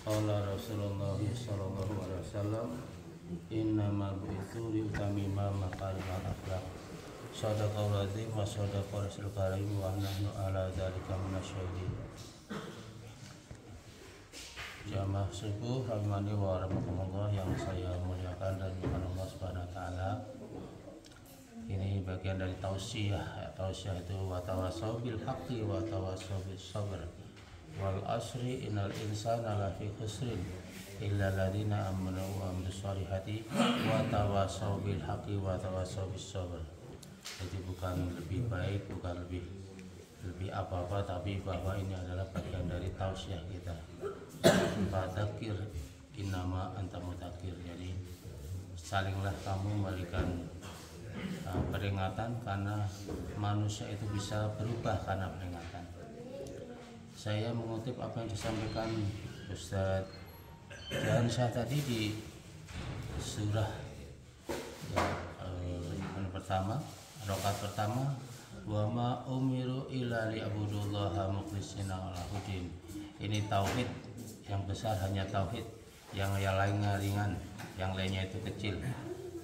Qala Rasulullah sallallahu alaihi wasallam innamal bu'itsu liutamima makarimal akhlaq. Sadaqallahu azim wa sadaqa rasul karim wa nahnu ala dzalika minasyahidin. Jamaah subuh rahimani wa rahmatullah yang saya muliakan dan dimuliakan Allah Subhanahu wa taala. Ini bagian dari tausiah. Tausiah itu wa tawassaw bil haqqi wa tawassaw bis sabr. Wal asri innal insana lafi khusrin illa alladziina aamanu wa 'amilus shalihati wa tawassaw bil haqqi wa tawassaw bis sabr. Jadi bukan lebih baik, bukan lebih apa-apa, tapi bahwa ini adalah bagian dari tausiah kita. Fadzakir innama anta mudzakir. Jadi salinglah kamu memberikan peringatan, karena manusia itu bisa berubah karena peringatan. Saya mengutip apa yang disampaikan Ustaz Jansyah tadi di surah pertama, rakaat pertama, wa ma umiru illa liya'budullaha mukhlishina lahuddin. Ini tauhid yang besar, hanya tauhid, yang lainnya ringan, yang lainnya itu kecil.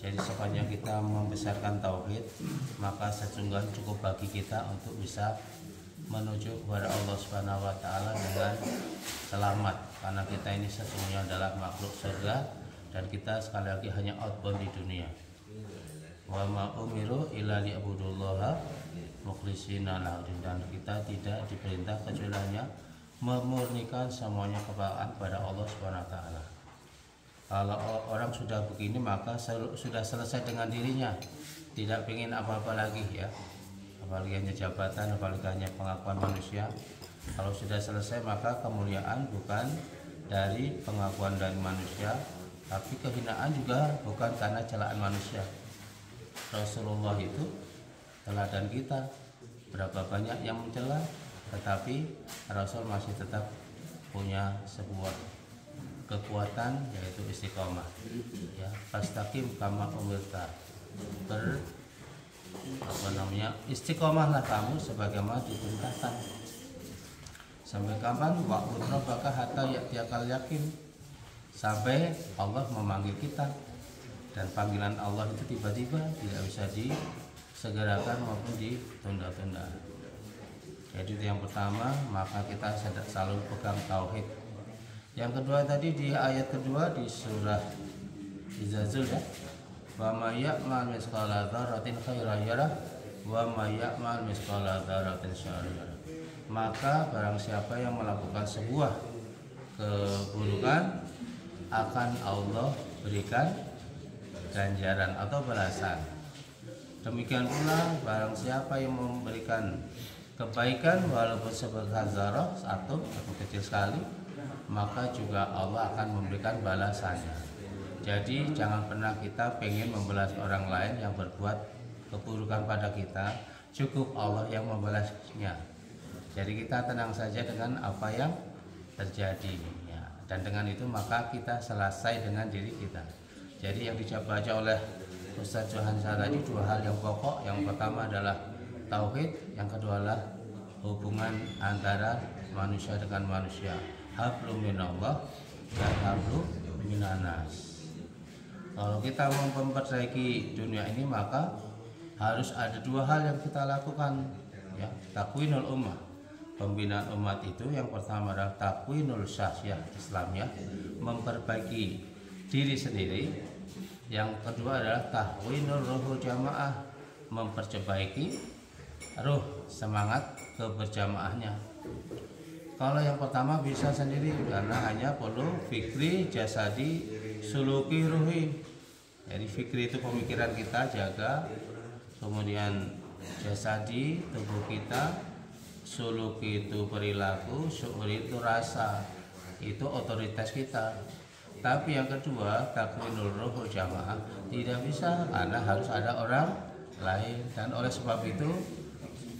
Jadi sepanjang kita membesarkan tauhid, maka sesungguhnya cukup bagi kita untuk bisa menuju kepada Allah Subhanahu wa taala dengan selamat, karena kita ini sesungguhnya adalah makhluk surga dan kita sekali lagi hanya outbound di dunia. Wa ma umiru illa liya'budullaha mukhlishina lahuddin, dan kita tidak diperintah kecuali hanya memurnikan semuanya kepada Allah Subhanahu wa taala. Kalau orang sudah begini maka sudah selesai dengan dirinya, tidak ingin apa-apa lagi ya, apalagi hanya jabatan, apalagi hanya pengakuan manusia. Kalau sudah selesai maka kemuliaan bukan dari pengakuan dari manusia, tapi kehinaan juga bukan karena celaan manusia. Rasulullah itu teladan kita, berapa banyak yang mencela, tetapi Rasul masih tetap punya sebuah kekuatan, yaitu istiqomah. Ya, fastaqim kama umirta. Istiqomahlah kamu sebagaimana diperintahkan. Sampai kapan? Wa'bud rabbaka hatta ya'tiyakal yakin. Sampai Allah memanggil kita, dan panggilan Allah itu tiba-tiba, tidak bisa disegerakan maupun ditunda-tunda. Jadi itu yang pertama, maka kita selalu pegang tauhid. Yang kedua tadi di ayat kedua di surah Izzazul ya, wa may ya'mal mithqala dzarratin khairan yarah wa may ya'mal mithqala dzarratin syarran yarah. Maka barang siapa yang melakukan sebuah keburukan, akan Allah berikan ganjaran atau balasan. Demikian pula barang siapa yang memberikan kebaikan walaupun sebesar zarah, satu atau kecil sekali, maka juga Allah akan memberikan balasannya. Jadi jangan pernah kita pengen membalas orang lain yang berbuat keburukan pada kita, cukup Allah yang membalasnya. Jadi kita tenang saja dengan apa yang terjadi ya. Dan dengan itu maka kita selesai dengan diri kita. Jadi yang dibaca oleh Ustaz Johansa tadi dua hal yang pokok. Yang pertama adalah tauhid, yang kedua adalah hubungan antara manusia dengan manusia. Hablum minallah dan hablum minanas. Kalau kita mau memperbaiki dunia ini maka harus ada dua hal yang kita lakukan ya. Takwinul ummah, pembinaan umat itu yang pertama adalah takwinul syakhsiyah Islamiyah, memperbaiki diri sendiri. Yang kedua adalah takwinul ruhul jamaah, memperbaiki ruh, semangat keberjamaahnya. Kalau yang pertama bisa sendiri, karena hanya perlu fikri, jasadi, suluki, ruhi. Jadi fikri itu pemikiran kita jaga, kemudian jasadi tubuh kita, suluki itu perilaku, syuuri itu rasa, itu otoritas kita. Tapi yang kedua, takwinul ruhul jamaah tidak bisa, karena harus ada orang lain. Dan oleh sebab itu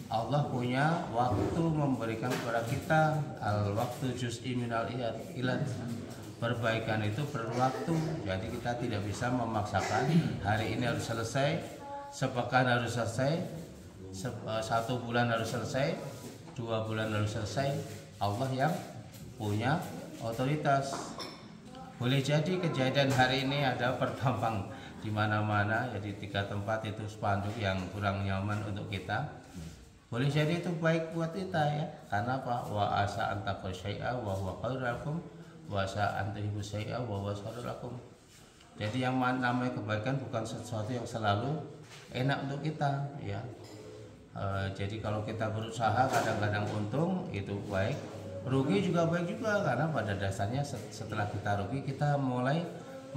Allah punya waktu memberikan kepada kita al-waktu juz'i minal ilad. Perbaikan itu perlu waktu. Jadi kita tidak bisa memaksakan hari ini harus selesai, sepekan harus selesai, 1 bulan harus selesai, 2 bulan harus selesai. Allah yang punya otoritas. Boleh jadi kejadian hari ini ada pertampang di mana-mana, ya di 3 tempat itu spanduk yang kurang nyaman untuk kita. Boleh jadi itu baik buat kita ya. Karena apa? Wa asa antaqul syai'a wa huwa khairul lakum wa asa antuhibu syai'a wa huwa syarrul lakum. Jadi yang namanya kebaikan bukan sesuatu yang selalu enak untuk kita ya. Jadi kalau kita berusaha kadang-kadang untung itu baik, rugi juga baik juga, karena pada dasarnya setelah kita rugi kita mulai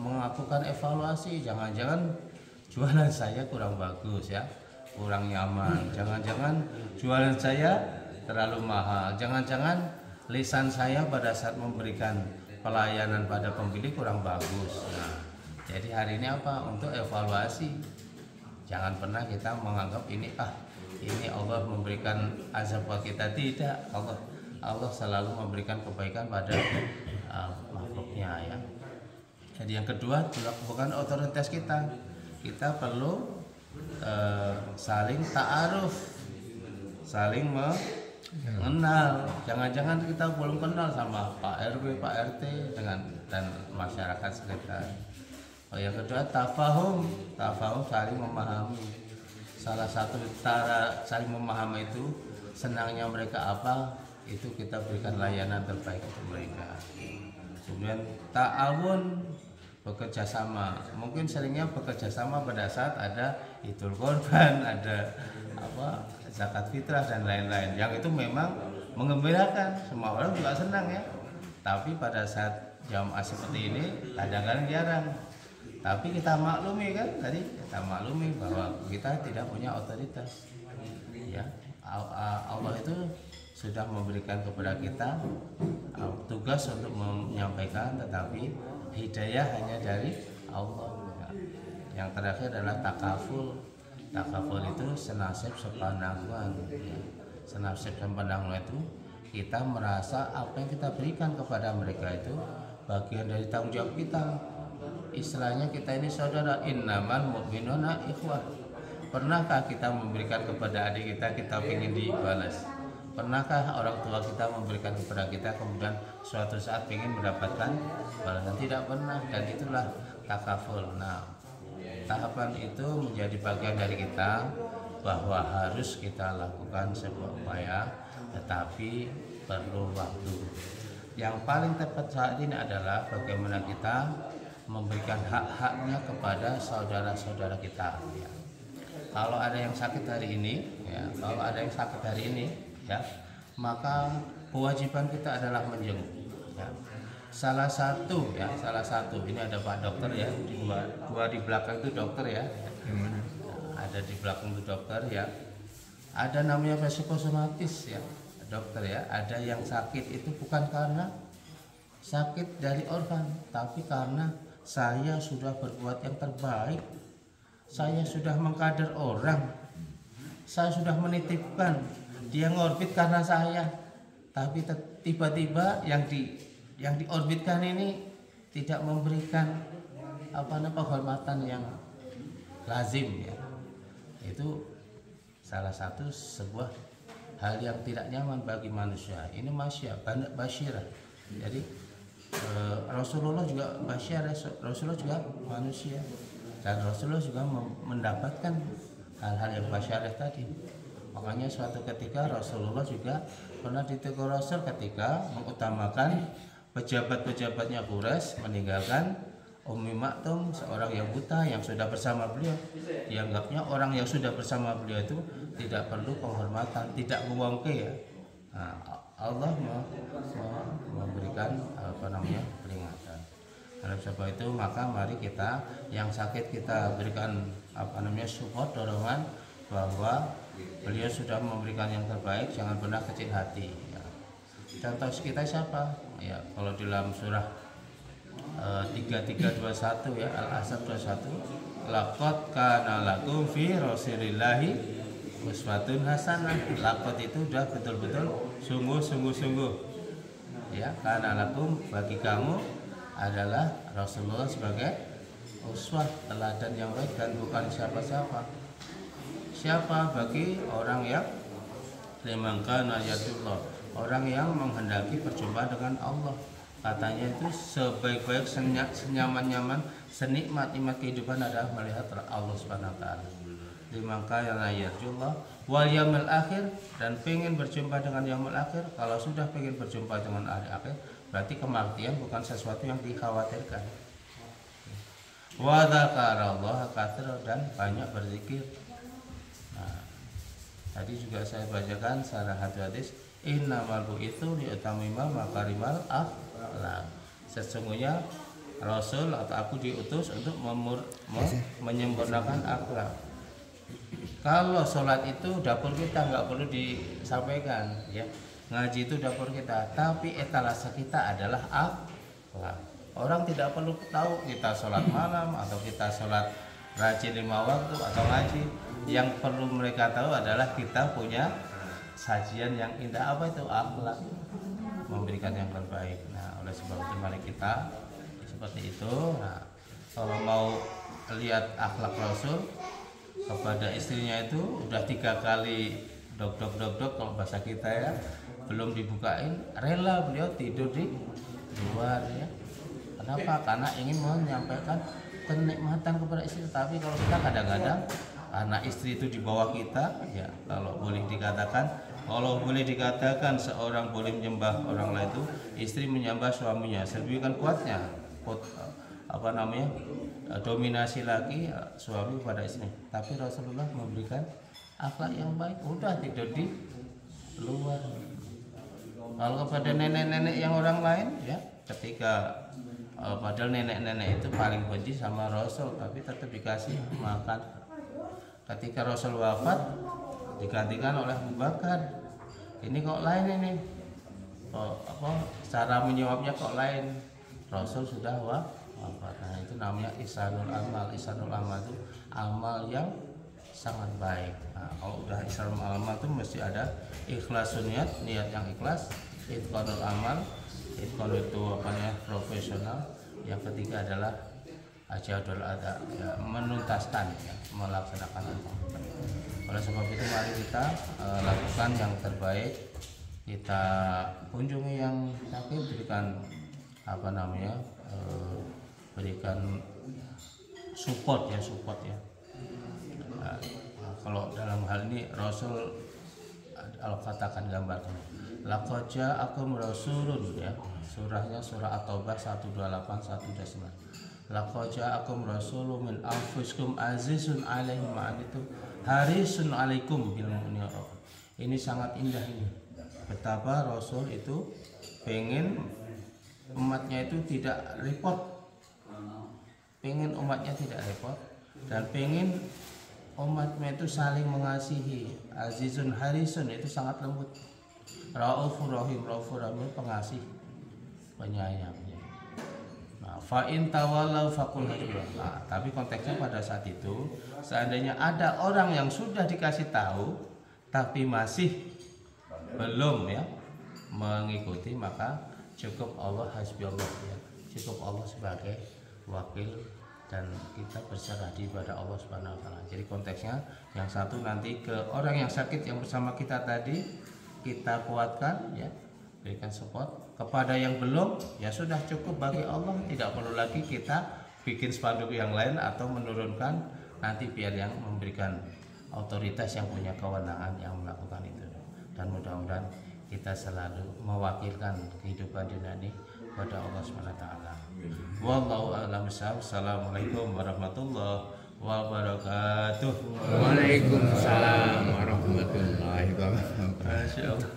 melakukan evaluasi. Jangan-jangan jualan saya kurang bagus ya, kurang nyaman, jangan-jangan jualan saya terlalu mahal, jangan-jangan lisan saya pada saat memberikan pelayanan pada pembeli kurang bagus. Nah, jadi hari ini apa? Untuk evaluasi. Jangan pernah kita menganggap ini Allah memberikan azab buat kita. Tidak, Allah selalu memberikan kebaikan pada makhluknya ya. Jadi yang kedua bukan otoritas kita. Kita perlu saling ta'aruf, saling mengenal. Jangan-jangan kita belum kenal sama Pak RW, Pak RT dan masyarakat sekitar. Yang kedua tafahum saling memahami. Salah satu cara saling memahami itu, senangnya mereka apa, itu kita berikan layanan terbaik untuk mereka. Kemudian ta'awun, bekerja sama. Mungkin seringnya bekerja sama pada saat ada Idul Kurban, ada zakat fitrah dan lain-lain. Yang itu memang mengembirakan, semua orang juga senang ya. Tapi pada saat jamaah seperti ini kadang-kadang jarang. Tapi kita maklumi kan, tadi kita maklumi bahwa kita tidak punya otoritas. Ya, Allah itu sudah memberikan kepada kita tugas untuk menyampaikan, tetapi hidayah hanya dari Allah. Yang terakhir adalah takaful. Takaful itu senasib sepandangan. Ya. Senasib sepandangan itu kita merasa apa yang kita berikan kepada mereka itu bagian dari tanggung jawab kita. Istilahnya kita ini saudara, innamal mu'minuna ikhwah. Pernahkah kita memberikan kepada adik kita ingin dibalas? Pernahkah orang tua kita memberikan kepada kita kemudian suatu saat ingin mendapatkan balasan? Tidak pernah. Dan itulah takaful. Nah, tahapan itu menjadi bagian dari kita, bahwa harus kita lakukan sebuah upaya, tetapi perlu waktu. Yang paling tepat saat ini adalah bagaimana kita memberikan hak-haknya kepada saudara-saudara kita ya. Kalau ada yang sakit hari ini ya, maka kewajiban kita adalah menjenguk ya. Salah satu ini ada Pak Dokter ya, dua di belakang itu dokter ya. Ada di belakang itu dokter ya. Ada namanya psikosomatis ya, dokter ya. Ada yang sakit itu bukan karena sakit dari organ, tapi karena saya sudah berbuat yang terbaik, saya sudah mengkader orang, saya sudah menitipkan, dia ngorbit karena saya, tapi tiba-tiba yang diorbitkan ini tidak memberikan penghormatan yang lazim ya. Itu salah satu sebuah hal yang tidak nyaman bagi manusia. Ini basyirah. Jadi Rasulullah juga basyir, Rasulullah juga manusia, dan Rasulullah juga mendapatkan hal-hal yang basyarah tadi. Makanya suatu ketika Rasulullah juga pernah ditegur Rasul ketika mengutamakan pejabat-pejabatnya Quraisy meninggalkan Ummi Maktum, seorang yang buta yang sudah bersama beliau. Dianggapnya orang yang sudah bersama beliau itu tidak perlu penghormatan, tidak mewongke ya. Nah, Allah memberikan peringatan. Oleh sebab itu maka mari kita yang sakit kita berikan support, dorongan bahwa beliau sudah memberikan yang terbaik, jangan pernah kecil hati ya. Contoh kita siapa ya, kalau di dalam surah 3321 ya, Al-Ahzab 21, laqad kana lakum fi rasulillahi uswatun hasanah. Laqad itu udah betul-betul sungguh ya, karena lakum bagi kamu adalah Rasulullah sebagai uswah, teladan yang baik, dan bukan siapa-siapa. Siapa? Bagi orang yang liman kana yatullah, orang yang menghendaki perjumpaan dengan Allah. Katanya itu sebaik-baik, senyaman-nyaman, senikmat-nikmat kehidupan adalah melihat Allah Subhanahu wa taala. Dimangka yang ayatullah wal yaumil akhir, dan pengen berjumpa dengan yaumil akhir. Kalau sudah pengen berjumpa dengan hari akhir, berarti kematian bukan sesuatu yang dikhawatirkan. Wa dzakarallaha katsiran, dan banyak berzikir. Nah, tadi juga saya bacakan salah satu hadis, innamal bu'itsu liutamima makarimal akhlak. Sesungguhnya Rasul atau aku diutus untuk menyempurnakan akhlak. Kalau sholat itu dapur kita, nggak perlu disampaikan ya. Ngaji itu dapur kita, tapi etalase kita adalah akhlak. Orang tidak perlu tahu kita sholat malam atau kita sholat rajin 5 waktu atau ngaji. Yang perlu mereka tahu adalah kita punya sajian yang indah. Apa itu? Akhlak, memberikan yang terbaik. Nah, oleh sebab itu mari kita seperti itu. Nah, kalau mau lihat akhlak Rasul kepada istrinya itu udah 3 kali dok kalau bahasa kita ya, belum dibukain, rela beliau tidur di luar ya. Kenapa? Karena ingin menyampaikan kenikmatan kepada istri. Tapi kalau kita kadang-kadang karena istri itu di bawah kita ya, kalau boleh dikatakan seorang boleh menyembah orang lain itu istri menyembah suaminya. Sedemikian kuatnya dominasi laki suami pada istri. Tapi Rasulullah memberikan akhlak yang baik, udah tidur di luar. Kalau kepada nenek-nenek yang orang lain ya, ketika padahal nenek-nenek itu paling benci sama Rasul, tapi tetap dikasih makan. Ketika Rasul wafat digantikan oleh Abu Bakar. Ini kok lain ini? Cara menjawabnya kok lain? Rasul sudah wafat. Nah, itu namanya ihsanul amal. Ihsanul amal itu amal yang sangat baik. Nah, kalau udah ihsanul amal itu mesti ada ikhlasun niat yang ikhlas. Itqanul amal, itqan itu profesional. Yang ketiga adalah ajadul ada, ya, menuntaskan ya, melaksanakan amal. Oleh sebab itu mari kita lakukan yang terbaik. Kita kunjungi yang sakit, berikan berikan support ya. Nah, kalau dalam hal ini Rasul katakan gambarkan laqad ja'akum rasulun ya, surahnya surah At-Taubah 128 129. Laqad ja'akum rasulun min anfusikum azizun 'alaihi ma antum harisun 'alaikum bil mu'minina. Ini sangat indah ini. Betapa Rasul itu pengen umatnya itu tidak repot, dan pengen umatnya itu saling mengasihi. Azizun harisun itu sangat lembut. Raufur rahim, pengasih, penyayang. Nah, fa in tawallau faqul nah, tapi konteksnya pada saat itu seandainya ada orang yang sudah dikasih tahu tapi masih belum ya mengikuti, maka cukup Allah hasbiyallah ya. Cukup Allah sebagai wakil dan kita berserah diri pada Allah Subhanahu wa taala. Jadi konteksnya yang satu nanti ke orang yang sakit yang bersama kita tadi kita kuatkan ya, berikan support. Kepada yang belum ya sudah cukup bagi Allah, tidak perlu lagi kita bikin spanduk yang lain atau menurunkan, nanti biar yang memberikan otoritas yang punya kewenangan yang melakukan itu. Dan mudah-mudahan kita selalu mewakilkan kehidupan dunia ini pada Allah Subhanahu wa taala. Wallahu a'lam bishawab. Assalamualaikum warahmatullahi wabarakatuh. Waalaikumsalam warahmatullahi wabarakatuh. Masya Allah.